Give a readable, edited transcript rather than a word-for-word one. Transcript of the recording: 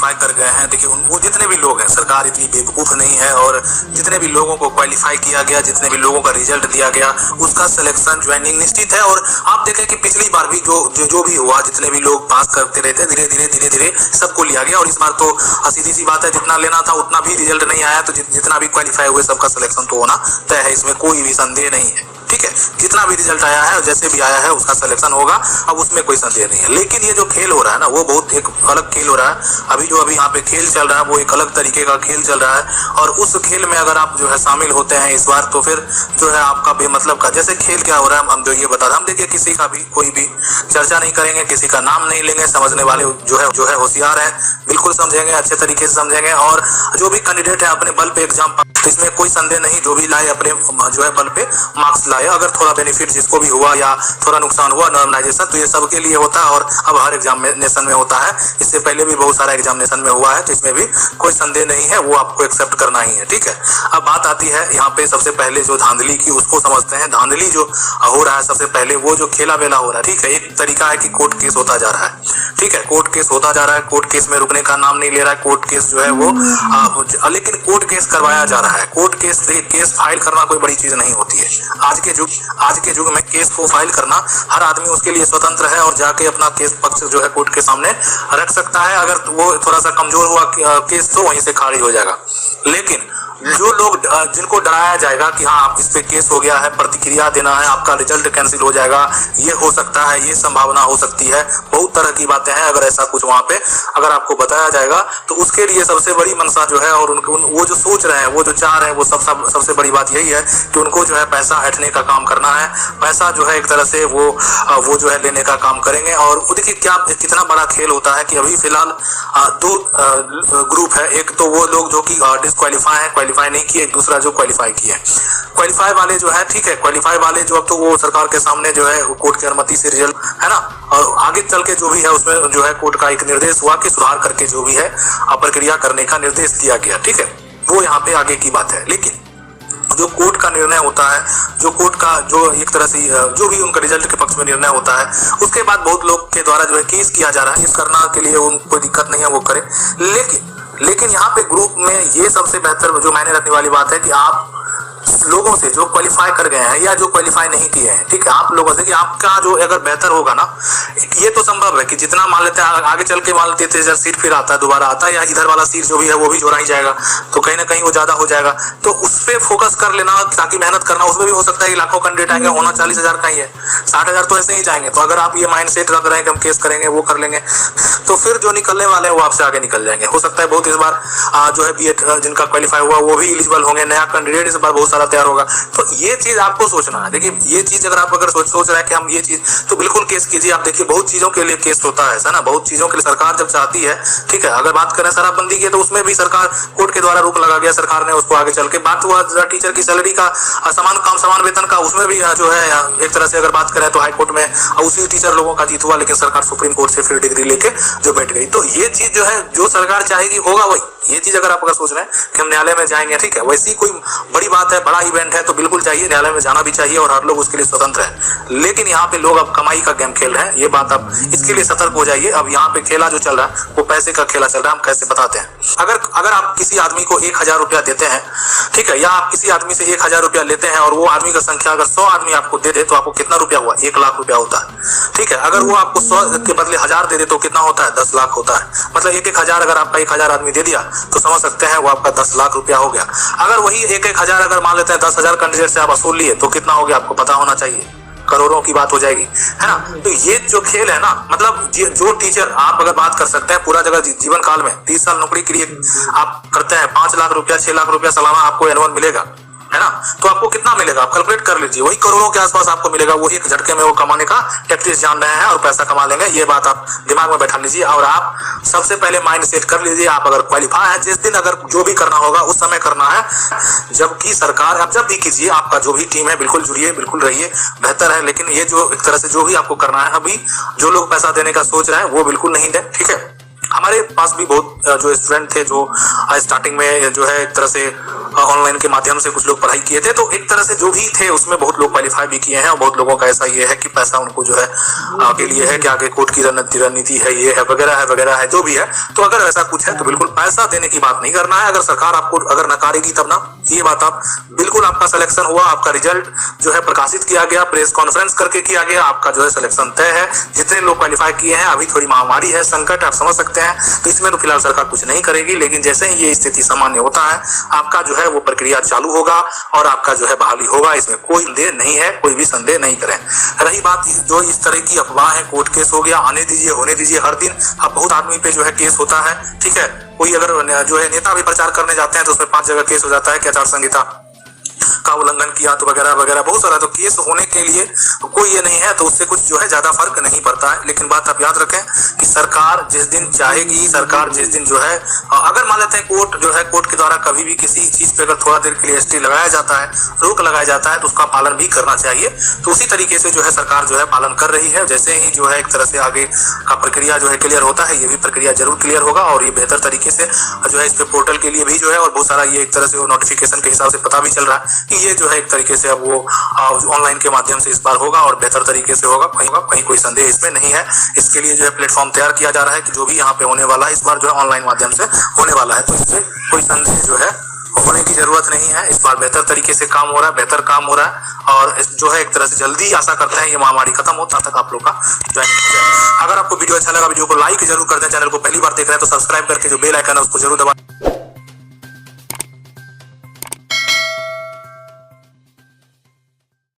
Qualify कर गए हैं, देखिए वो जितने भी लोग हैं, सरकार इतनी बेवकूफ़ नहीं है और जितने भी लोगों को क्वालिफाई किया गया, जितने भी लोगों का रिजल्ट दिया गया, उसका सिलेक्शन ज्वाइनिंग निश्चित है। और आप देखें कि पिछली बार भी जो भी हुआ, जितने भी लोग पास करते रहते, धीरे धीरे सबको लिया गया। और इस बार तो सीधी सी बात है, जितना लेना था उतना भी रिजल्ट नहीं आया, तो जितना भी क्वालिफाई हुए सबका सिलेक्शन तो होना तय है, इसमें कोई भी संदेह नहीं है। ठीक है, जितना भी रिजल्ट आया है, जैसे भी आया है, उसका सिलेक्शन होगा, अब उसमें कोई संदेह नहीं है। लेकिन ये जो खेल हो रहा है ना, वो बहुत एक अलग खेल हो रहा है। अभी यहाँ पे खेल चल रहा है, वो एक अलग तरीके का खेल चल रहा है। और उस खेल में अगर आप जो है शामिल होते हैं इस बार, तो फिर जो है आपका बेमतलब का, जैसे खेल क्या हो रहा है हम जो ये बता रहे हैं, हम देखिए किसी का भी कोई भी चर्चा नहीं करेंगे, किसी का नाम नहीं लेंगे। समझने वाले जो है होशियार है, बिल्कुल समझेंगे, अच्छे तरीके से समझेंगे। और जो भी कैंडिडेट है अपने बल पे एग्जाम, तो इसमें कोई संदेह नहीं, जो भी लाए अपने जो है बल पे मार्क्स लाए। अगर थोड़ा बेनिफिट जिसको भी हुआ या थोड़ा नुकसान हुआ, नॉर्मलाइजेशन, तो ये सबके लिए होता है और अब हर एग्जामिनेशन में होता है। इससे पहले भी बहुत सारा एग्जामिनेशन में हुआ है, तो इसमें भी कोई संदेह नहीं है, वो आपको एक्सेप्ट करना ही है। ठीक है, अब बात आती है यहाँ पे सबसे पहले जो धांधली की, उसको समझते हैं। धांधली जो हो रहा है सबसे पहले, वो जो खेला बेला हो रहा है, ठीक है, एक तरीका है कि कोर्ट केस होता जा रहा है। ठीक है, कोर्ट केस होता जा रहा है, कोर्ट केस में रुकने का नाम नहीं ले रहा है। कोर्ट केस जो है वो लेकिन कोर्ट केस करवाया जा रहा है। कोर्ट केस फाइल करना कोई बड़ी चीज नहीं होती है। आज के युग में केस को फाइल करना हर आदमी उसके लिए स्वतंत्र है और जाके अपना केस पक्ष जो है कोर्ट के सामने रख सकता है। अगर वो थोड़ा सा कमजोर हुआ केस, तो वहीं से खारिज हो जाएगा। लेकिन जो लोग जिनको डराया जाएगा कि हाँ आप इस पे केस हो गया है, प्रतिक्रिया देना है, आपका रिजल्ट कैंसिल हो जाएगा, ये हो सकता है, ये संभावना हो सकती है, बहुत तरह की बातें हैं। अगर ऐसा कुछ वहां पे अगर आपको बताया जाएगा, तो उसके लिए सबसे बड़ी मंशा जो है, और वो जो सोच रहे हैं, वो जो चाह रहे हैं, वो सबसे बड़ी बात यही है कि उनको जो है पैसा ऐंठने का काम करना है। पैसा जो है एक तरह से वो जो है लेने का काम करेंगे। और देखिए कितना बड़ा खेल होता है कि अभी फिलहाल दो ग्रुप है। एक तो वो लोग जो कि डिस्क्वालीफाई है, क्वालिफाई नहीं किए, एक दूसरा जो क्वालिफाई किए। क्वालिफाई वाले जो है, ठीक है, क्वालिफाई वाले जो अब तो वो सरकार के सामने जो है कोर्ट की अनुमति से रिजल्ट है ना, और आगे चल के जो भी है उसमें जो है कोर्ट का एक निर्देश हुआ कि सुधार करके जो भी है प्रक्रिया करने का निर्देश दिया गया। ठीक है, वो यहाँ पे आगे की बात है। लेकिन जो कोर्ट का निर्णय होता है, जो कोर्ट का जो एक तरह से जो भी उनका रिजल्ट के पक्ष में निर्णय होता है, उसके बाद बहुत लोग के द्वारा जो है केस किया जा रहा है। केस करना के लिए उनको कोई दिक्कत नहीं है, वो करें। लेकिन यहाँ पे ग्रुप में ये सबसे बेहतर जो मायने रखने वाली बात है कि आप लोगों से जो क्वालिफाई कर गए हैं या जो क्वालिफाई नहीं किए हैं, ठीक है, आप लोगों से कि आपका जो अगर बेहतर होगा ना, ये तो संभव है कि जितना मान लेते हैं आगे चल के मान लेते थे सीट फिर आता है, दोबारा आता है, या इधर वाला सीट जो भी है वो भी जोड़ा ही जाएगा, तो कहीं ना कहीं वो ज्यादा हो जाएगा। तो उस पर फोकस कर लेना, ताकि मेहनत करना। उसमें भी हो सकता है कि लाखों कैंडिडेट आएंगे, होना 40,000 का ही है, 60,000 तो ऐसे ही जाएंगे। तो अगर आप ये माइंड सेट रख रहे हैं कि हम केस करेंगे, वो कर लेंगे, तो फिर जो निकलने वाले हैं वो आपसे आगे निकल जाएंगे। हो सकता है बहुत इस बार जो है बीएड जिनका क्वालिफाई हुआ वो भी एलिजिबल होंगे, नया कैंडिडेट इस बार बहुत सारा तैयार होगा। तो ये चीज आपको सोचना है। देखिए ये चीज अगर आप सोच रहे हैं कि हम ये चीज, तो बिल्कुल केस कीजिए। आप देखिए बहुत चीजों के लिए केस होता है ना, बहुत चीजों के लिए सरकार जब चाहती है, ठीक है, अगर बात करें शराबबंदी की, तो उसमें भी सरकार कोर्ट के द्वारा रोक लगा गया, सरकार ने उसको आगे चल के। बात हुआ टीचर की सैलरी का, समान काम समान वेतन का, उसमें भी जो है एक तरह से अगर बात करें तो हाईकोर्ट में उसी टीचर लोगों का जीत हुआ, लेकिन सरकार सुप्रीम कोर्ट से फिर डिग्री लेके जो बैठ गई। तो ये चीज जो है जो सरकार चाहेगी होगा वही। ये चीज अगर आप सोच रहे हैं कि हम न्यायालय में जाएंगे, ठीक है, वैसी कोई बड़ी बात है, बड़ा इवेंट है, तो बिल्कुल चाहिए, न्यायालय में जाना भी चाहिए और हर लोग उसके लिए स्वतंत्र है। लेकिन यहाँ पे लोग अब कमाई का गेम खेल रहे हैं, ये बात आप इसके लिए सतर्क हो जाइए। अब यहाँ पे खेला जो चल रहा है वो पैसे का खेला चल रहा है। हम कैसे बताते हैं, अगर आप किसी आदमी को 1,000 रुपया देते हैं, ठीक है, या आप किसी आदमी से 1,000 रुपया लेते हैं और वो आदमी का संख्या अगर 100 आदमी आपको दे दे, तो आपको कितना रुपया हुआ? 1 लाख रुपया होता है। ठीक है, अगर वो आपको 100 के बदले 1,000 दे दे तो कितना होता है? 10 लाख होता है। मतलब 1,000 अगर आपका 1,000 आदमी दे दिया तो समझ सकते हैं वो आपका 10 लाख रुपया हो गया। अगर वही 1,000 अगर मान लेते हैं 10,000 कैंडिडेट से आप वसूल लिए, तो कितना हो गया? आपको पता होना चाहिए, करोड़ों की बात हो जाएगी, है ना। तो ये जो खेल है ना, मतलब जो टीचर आप अगर बात कर सकते हैं पूरा जगह जीवन काल में 30 साल नौकरी के लिए आप करते हैं, 5 लाख रुपया 6 लाख रुपया सालाना आपको एनुअल मिलेगा, है ना। तो आपको कितना मिलेगा आप कैलकुलेट कर लीजिए, वही करोड़ों के आसपास आपको मिलेगा। वो एक झटके में वो कमाने का टैक्टिस जान रहे हैं और पैसा कमा लेंगे, ये बात आप दिमाग में बैठा लीजिए। और आप सबसे पहले माइंड सेट कर लीजिए, आप अगर क्वालिफाई है, जिस दिन अगर जो भी करना होगा उस समय करना है, जबकि सरकार आप जब भी कीजिए, आपका जो भी टीम है बिल्कुल जुड़िए, बिल्कुल रहिए, बेहतर है। लेकिन ये जो एक तरह से जो भी आपको करना है, अभी जो लोग पैसा देने का सोच रहे हैं वो बिल्कुल नहीं दें, ठीक है। हमारे पास भी बहुत जो स्टूडेंट थे जो स्टार्टिंग में जो है एक तरह से ऑनलाइन के माध्यम से कुछ लोग पढ़ाई किए थे, तो एक तरह से जो भी थे उसमें बहुत लोग क्वालिफाई भी किए हैं और बहुत लोगों का ऐसा ये है कि पैसा उनको जो है के लिए है कि आगे कोर्ट की रणनीति है, ये है वगैरह है जो भी है। तो अगर ऐसा कुछ है तो बिल्कुल पैसा देने की बात नहीं करना है। अगर सरकार आपको अगर नकारेगी तब ना, ये बात आप बिल्कुल, आपका सिलेक्शन हुआ, आपका रिजल्ट जो है प्रकाशित किया गया, प्रेस कॉन्फ्रेंस करके किया गया, आपका जो है सिलेक्शन तय है। जितने लोग क्वालिफाई किए हैं, अभी थोड़ी महामारी है, संकट आप समझ सकते हैं, तो इसमें तो फिलहाल सरकार कुछ नहीं करेगी, लेकिन जैसे ही ये स्थिति सामान्य होता है आपका जो है वो प्रक्रिया चालू होगा और आपका जो है बहाली होगा। इसमें कोई संदेह नहीं है, कोई भी संदेह नहीं करें। रही बात जो इस तरह की अफवाह है, कोर्ट केस हो गया, आने दीजिए, होने दीजिए, हर दिन अब बहुत आदमी पे जो है केस होता है, ठीक है। कोई अगर जो है नेता भी प्रचार करने जाते हैं तो उसमें 5 जगह केस हो जाता है कि आचार संहिता का उल्लंघन किया तो वगैरह बहुत सारा। तो केस होने के लिए कोई ये नहीं है, तो उससे कुछ जो है ज्यादा फर्क नहीं पड़ता है। लेकिन बात आप याद रखें कि सरकार जिस दिन चाहेगी, सरकार जिस दिन जो है, अगर मान लेते हैं कोर्ट जो है, कोर्ट के द्वारा कभी भी किसी चीज पे अगर थोड़ा देर के लिए स्टे लगाया जाता है, रोक लगाया जाता है, तो उसका पालन भी करना चाहिए। तो उसी तरीके से जो है सरकार जो है पालन कर रही है। जैसे ही जो है एक तरह से आगे का प्रक्रिया जो है क्लियर होता है, ये भी प्रक्रिया जरूर क्लियर होगा और ये बेहतर तरीके से जो है इस पे पोर्टल के लिए भी जो है और बहुत सारा ये एक तरह से नोटिफिकेशन के हिसाब से पता भी चल रहा है कि ये जो है एक तरीके से अब वो ऑनलाइन के माध्यम से इस बार होगा और बेहतर तरीके से होगा, कहीं कोई संदेह इसमें नहीं है। इसके लिए जो है प्लेटफॉर्म तैयार किया जा रहा है कि जो भी यहाँ पे होने वाला है इस बार जो है ऑनलाइन माध्यम से होने वाला है, तो इससे कोई संदेह जो है होने की जरूरत नहीं है। इस बार बेहतर तरीके से काम हो रहा है, बेहतर काम हो रहा है और जो है एक तरह से जल्दी आशा करते हैं ये महामारी खत्म हो, तब तक आप लोग का ज्वाइनिंग हो जाए। अगर आपको वीडियो अच्छा लगा, वीडियो को लाइक जरूर कर दें। चैनल को पहली बार देख रहे हैं तो सब्सक्राइब करके जो बेल आइकन है उसको जरूर दबा